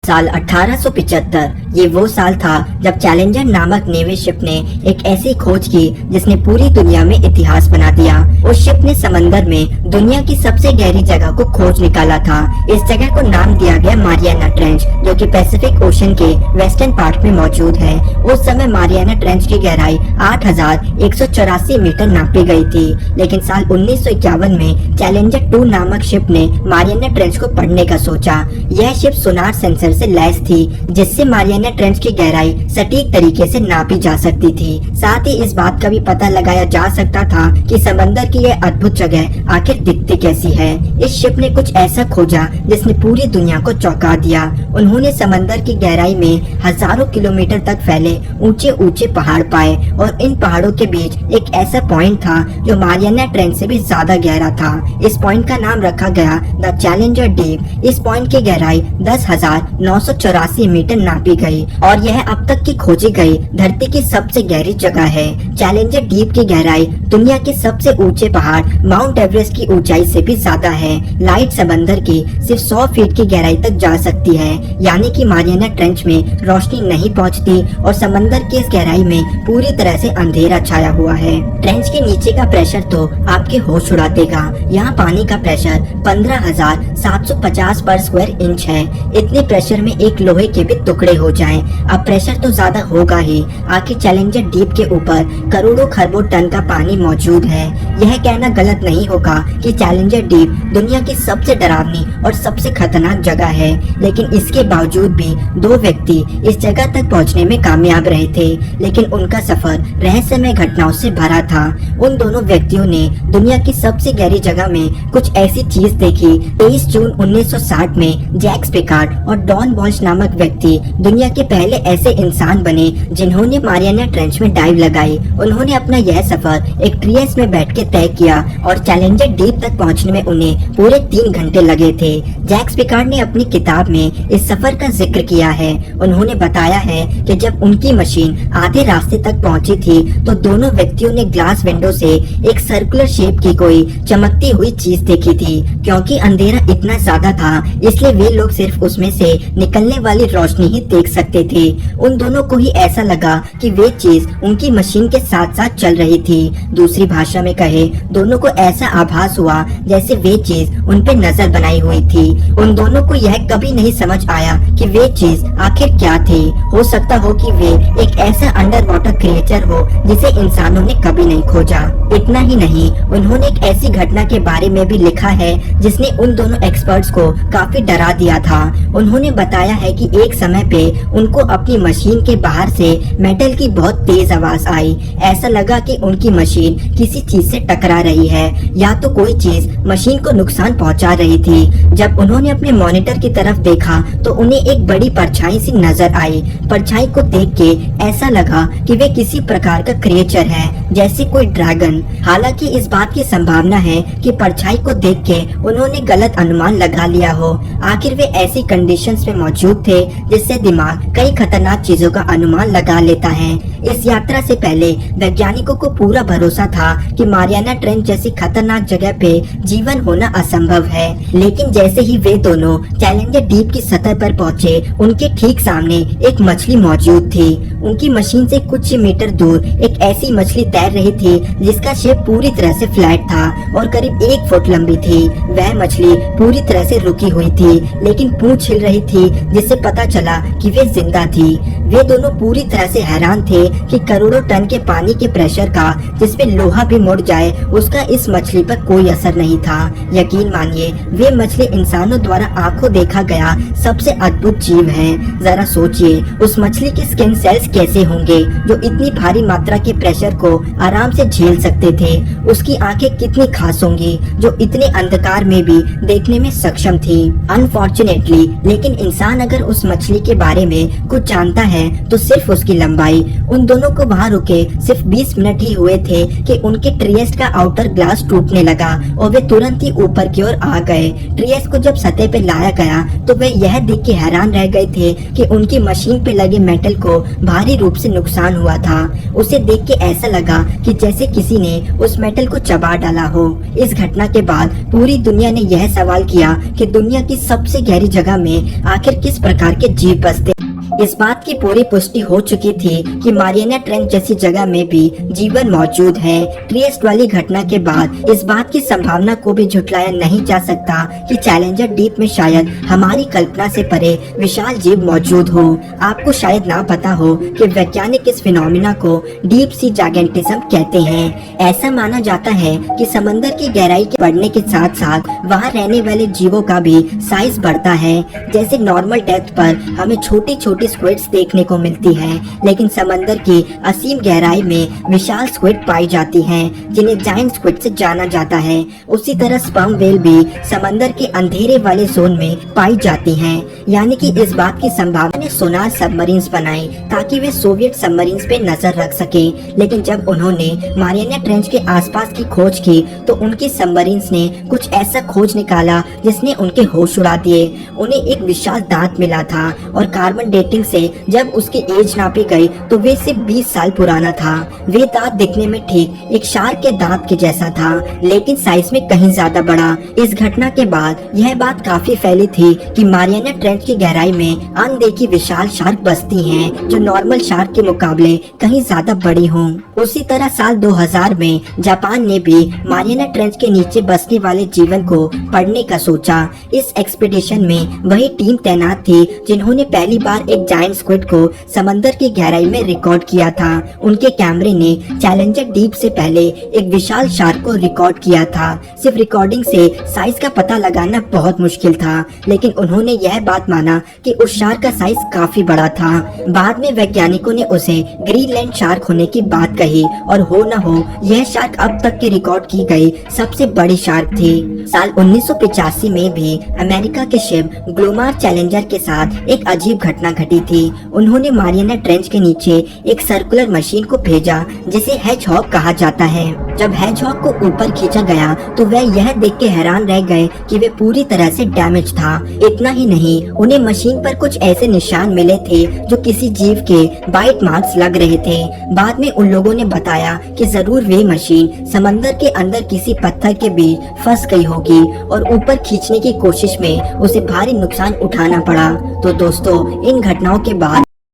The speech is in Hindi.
साल 1875 ये वो साल था जब चैलेंजर नामक नेवी शिप ने एक ऐसी खोज की जिसने पूरी दुनिया में इतिहास बना दिया। उस शिप ने समंदर में दुनिया की सबसे गहरी जगह को खोज निकाला था। इस जगह को नाम दिया गया मारियाना ट्रेंच, जो कि पैसिफिक ओशन के वेस्टर्न पार्ट में मौजूद है। उस समय मारियाना ट्रेंच की गहराई 8,184 मीटर नापी गई थी, लेकिन साल 1951 में चैलेंजर 2 नामक शिप ने मारियाना ट्रेंच को पढ़ने का सोचा। यह शिप सोनार सेंसर से लैस थी, जिससे मारियाना ट्रेंच की गहराई सटीक तरीके से नापी जा सकती थी। साथ ही इस बात का भी पता लगाया जा सकता था कि समंदर की यह अद्भुत जगह आखिर दिखती कैसी है। इस शिप ने कुछ ऐसा खोजा जिसने पूरी दुनिया को चौंका दिया। उन्होंने समंदर की गहराई में हजारों किलोमीटर तक फैले ऊंचे ऊंचे पहाड़ पाए और इन पहाड़ों के बीच एक ऐसा पॉइंट था जो मारियाना ट्रेंच से भी ज्यादा गहरा था। इस पॉइंट का नाम रखा गया द चैलेंजर डीप। इस पॉइंट की गहराई 10,984 मीटर नापी गई और यह अब तक की खोजी गई धरती की सबसे गहरी जगह है। चैलेंजर डीप की गहराई दुनिया के सबसे ऊंचे पहाड़ माउंट एवरेस्ट की ऊंचाई से भी ज्यादा है। लाइट समंदर की सिर्फ 100 फीट की गहराई तक जा सकती है, यानी कि मारियाना ट्रेंच में रोशनी नहीं पहुंचती और समंदर की इस गहराई में पूरी तरह से अंधेरा छाया हुआ है। ट्रेंच के नीचे का प्रेशर तो आपके होश उड़ा देगा। यहाँ पानी का प्रेशर 15,750 पर स्क्वायर इंच है। इतने प्रेशर में एक लोहे के भी टुकड़े हो जाएं। अब प्रेशर तो ज्यादा होगा ही, आखिर चैलेंजर डीप के ऊपर करोड़ों खरबों टन का पानी मौजूद है। यह कहना गलत नहीं होगा कि चैलेंजर डीप दुनिया की सबसे डरावनी और सबसे खतरनाक जगह है, लेकिन इसके बावजूद भी 2 व्यक्ति इस जगह तक पहुंचने में कामयाब रहे थे, लेकिन उनका सफर रहस्यमय घटनाओं से भरा था। उन दोनों व्यक्तियों ने दुनिया की सबसे गहरी जगह में कुछ ऐसी चीज देखी। 23 जून 1960 में जैक्स पिकार्ड और डॉन वॉल्श नामक व्यक्ति दुनिया के पहले ऐसे इंसान बने जिन्होंने मारियाना ट्रेंच में डाइव लगाई। उन्होंने अपना यह सफर एक ट्रीएस में बैठ के तय किया और चैलेंजर डीप तक पहुंचने में उन्हें पूरे 3 घंटे लगे थे। जैक्स पिकार्ड ने अपनी किताब में इस सफर का जिक्र किया है। उन्होंने बताया है कि जब उनकी मशीन आधे रास्ते तक पहुंची थी तो दोनों व्यक्तियों ने ग्लास विंडो से एक सर्कुलर शेप की कोई चमकती हुई चीज देखी थी। क्योंकि अंधेरा इतना ज्यादा था, इसलिए वे लोग सिर्फ उसमें से निकलने वाली रोशनी ही देख सकते थे। उन दोनों को ही ऐसा लगा कि वे चीज उनकी मशीन के साथ साथ चल रही थी। दूसरी भाषा में कहे, दोनों को ऐसा आभास हुआ जैसे वे चीज उन पे नजर बनाई हुई थी। उन दोनों को यह कभी नहीं समझ आया कि वे चीज आखिर क्या थी। हो सकता हो कि वे एक ऐसा अंडर वाटर क्रिएचर हो जिसे इंसानों ने कभी नहीं खोजा। इतना ही नहीं, उन्होंने एक ऐसी घटना के बारे में भी लिखा है जिसने उन दोनों एक्सपर्ट्स को काफी डरा दिया था। उन्होंने बताया है कि एक समय पे उनको अपनी मशीन के बाहर से मेटल की बहुत तेज आवाज आई। ऐसा लगा कि उनकी मशीन किसी चीज से टकरा रही है या तो कोई चीज मशीन को नुकसान पहुंचा रही थी। जब उन्होंने अपने मॉनिटर की तरफ देखा तो उन्हें एक बड़ी परछाई सी नजर आई। परछाई को देख के ऐसा लगा कि वे किसी प्रकार का क्रिएचर है, जैसे कोई ड्रैगन। हालांकि इस बात की संभावना है कि परछाई को देख के उन्होंने गलत अनुमान लगा लिया हो। आखिर वे ऐसी कंडीशंस में मौजूद थे जिससे दिमाग कई खतरनाक चीजों का अनुमान लगा लेता है। इस यात्रा से पहले वैज्ञानिकों को पूरा भरोसा था कि मारियाना ट्रेंच जैसी खतरनाक जगह पे जीवन होना असंभव है, लेकिन जैसे ही वे दोनों चैलेंजर डीप की सतह पर पहुंचे, उनके ठीक सामने एक मछली मौजूद थी। उनकी मशीन से कुछ ही मीटर दूर एक ऐसी मछली तैर रही थी जिसका शेप पूरी तरह से फ्लैट था और करीब 1 फुट लंबी थी। वह मछली पूरी तरह से रुकी हुई थी, लेकिन पूंछ हिल रही थी, जिससे पता चला कि वे जिंदा थी। वे दोनों पूरी तरह से हैरान थे कि करोड़ों टन के पानी के प्रेशर का, जिसपे लोहा भी मुड़ जाए, उसका इस मछली पर कोई असर नहीं था। यकीन मानिए, वे मछली इंसानों द्वारा आंखों देखा गया सबसे अद्भुत जीव है। जरा सोचिए, उस मछली के स्किन सेल्स कैसे होंगे जो इतनी भारी मात्रा के प्रेशर को आराम से झेल सकते थे। उसकी आंखें कितनी खास होंगी जो इतने अंधकार में भी देखने में सक्षम थी। अनफॉर्चुनेटली, लेकिन इंसान अगर उस मछली के बारे में कुछ जानता है तो सिर्फ उसकी लंबाई। उन दोनों को वहाँ रुके सिर्फ 20 मिनट ही हुए थे कि उनके ट्रिएस्ट का आउटर ग्लास टूटने लगा और वे तुरंत ही ऊपर की ओर आ गए। ट्रिएस्ट को जब सतह पे लाया गया तो वे यह देख के हैरान रह गए थे कि उनकी मशीन पे लगे मेटल को भारी रूप से नुकसान हुआ था। उसे देख के ऐसा लगा कि जैसे किसी ने उस मेटल को चबा डाला हो। इस घटना के बाद पूरी दुनिया ने यह सवाल किया कि दुनिया की सबसे गहरी जगह में आखिर किस प्रकार के जीव बसते। इस बात की पूरी पुष्टि हो चुकी थी कि मारियाना ट्रेंच जैसी जगह में भी जीवन मौजूद है। ट्रिएस्ट वाली घटना के बाद इस बात की संभावना को भी झुटलाया नहीं जा सकता कि चैलेंजर डीप में शायद हमारी कल्पना से परे विशाल जीव मौजूद हो। आपको शायद ना पता हो कि वैज्ञानिक इस फिनोमिना को डीप सी जायंटिज्म कहते हैं। ऐसा माना जाता है कि समंदर की गहराई के बढ़ने के साथ साथ वहाँ रहने वाले जीवों का भी साइज बढ़ता है। जैसे नॉर्मल डेप्थ पर हमें छोटी छोटी स्क्विड्स देखने को मिलती हैं, लेकिन समंदर की असीम गहराई में विशाल स्क्विड पाई जाती हैं, जिन्हें जायंट स्क्विड से जाना जाता है। उसी तरह स्पर्म व्हेल भी समंदर के अंधेरे वाले जोन में पाई जाती हैं। यानी कि इस बात की संभावना ने सोनार सबमरीन्स बनाई ताकि वे सोवियत सबमरीन्स पे नजर रख सके। लेकिन जब उन्होंने मारियाना ट्रेंच के आसपास की खोज की तो उनकी सबमरीन्स ने कुछ ऐसा खोज निकाला जिसने उनके होश उड़ा दिए। उन्हें एक विशाल दांत मिला था और कार्बन डेटिंग से जब उसकी एज नापी गई तो वे सिर्फ 20 साल पुराना था। वे दांत दिखने में ठीक एक शार्क के दांत के जैसा था, लेकिन साइज में कहीं ज्यादा बड़ा। इस घटना के बाद यह बात काफी फैली थी कि मारियाना ट्रेंच की गहराई में अनदेखी विशाल शार्क बसती हैं, जो नॉर्मल शार्क के मुकाबले कहीं ज्यादा बड़ी हों। उसी तरह साल 2000 में जापान ने भी मारियाना ट्रेंच के नीचे बसने वाले जीवन को पढ़ने का सोचा। इस एक्सपीडिशन में वही टीम तैनात थी जिन्होंने पहली बार एक जायंट स्क्विड को समंदर की गहराई में रिकॉर्ड किया था। उनके कैमरे ने चैलेंजर डीप से पहले एक विशाल शार्क को रिकॉर्ड किया था। सिर्फ रिकॉर्डिंग से साइज का पता लगाना बहुत मुश्किल था, लेकिन उन्होंने यह बात माना कि उस शार्क का साइज काफी बड़ा था। बाद में वैज्ञानिकों ने उसे ग्रीनलैंड शार्क होने की बात कही और हो न हो यह शार्क अब तक की रिकॉर्ड की गई सबसे बड़ी शार्क थी। साल 1985 में भी अमेरिका के शिप ग्लोमार चैलेंजर के साथ एक अजीब घटना घटी थी। उन्होंने मारियाना ट्रेंच के नीचे एक सर्कुलर मशीन को भेजा जिसे हेजहॉग कहा जाता है। जब हेजहॉग को ऊपर खींचा गया तो वह यह देख के हैरान रह गए कि वे पूरी तरह से डैमेज था। इतना ही नहीं, उन्हें मशीन पर कुछ ऐसे निशान मिले थे जो किसी जीव के बाइट मार्क्स लग रहे थे। बाद में उन लोगों ने बताया कि जरूर वे मशीन समंदर के अंदर किसी पत्थर के बीच फंस गई होगी और ऊपर खींचने की कोशिश में उसे भारी नुकसान उठाना पड़ा। तो दोस्तों, इन घटनाओं के बाद